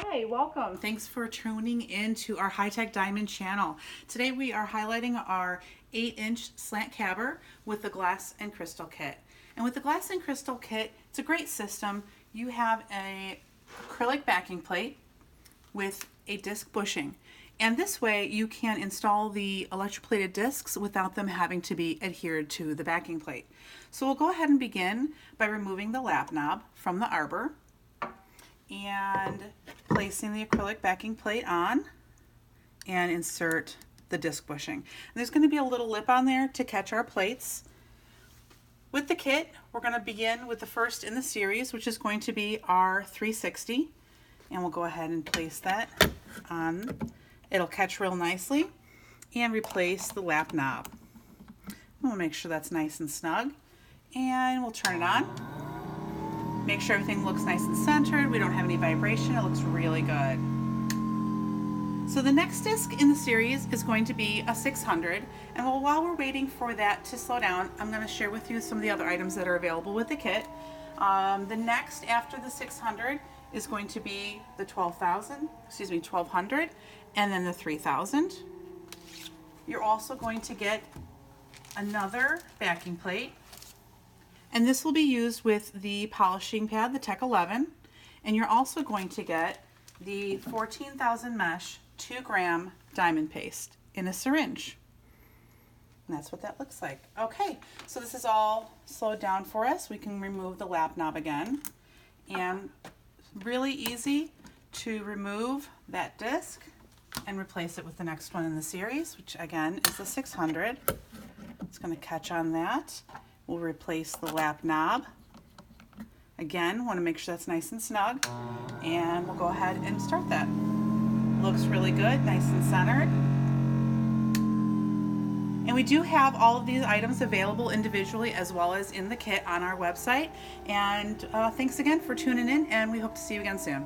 Hi, welcome. Thanks for tuning in to our Hi-Tech Diamond channel. Today we are highlighting our 8-inch slant cabber with the glass and crystal kit. And with the glass and crystal kit, it's a great system. You have an acrylic backing plate with a disc bushing. And this way you can install the electroplated discs without them having to be adhered to the backing plate. So we'll go ahead and begin by removing the lap knob from the arbor and placing the acrylic backing plate on and insert the disc bushing. And there's going to be a little lip on there to catch our plates. With the kit, we're going to begin with the first in the series, which is going to be our 360, and we'll go ahead and place that on. It'll catch real nicely, and replace the lap knob. We'll make sure that's nice and snug, and we'll turn it on. Make sure everything looks nice and centered. We don't have any vibration. It looks really good. So the next disc in the series is going to be a 600. And while we're waiting for that to slow down, I'm going to share with you some of the other items that are available with the kit. The next after the 600 is going to be the 1200, and then the 3000. You're also going to get another backing plate. And this will be used with the polishing pad, the Tech 11. And you're also going to get the 14,000 mesh 2-gram diamond paste in a syringe. And that's what that looks like. Okay, so this is all slowed down for us. We can remove the lap knob again. And really easy to remove that disc and replace it with the next one in the series, which again is the 600. It's going to catch on that. We'll replace the lap knob. Again, want to make sure that's nice and snug. And we'll go ahead and start that. Looks really good, nice and centered. And we do have all of these items available individually as well as in the kit on our website. And thanks again for tuning in, and we hope to see you again soon.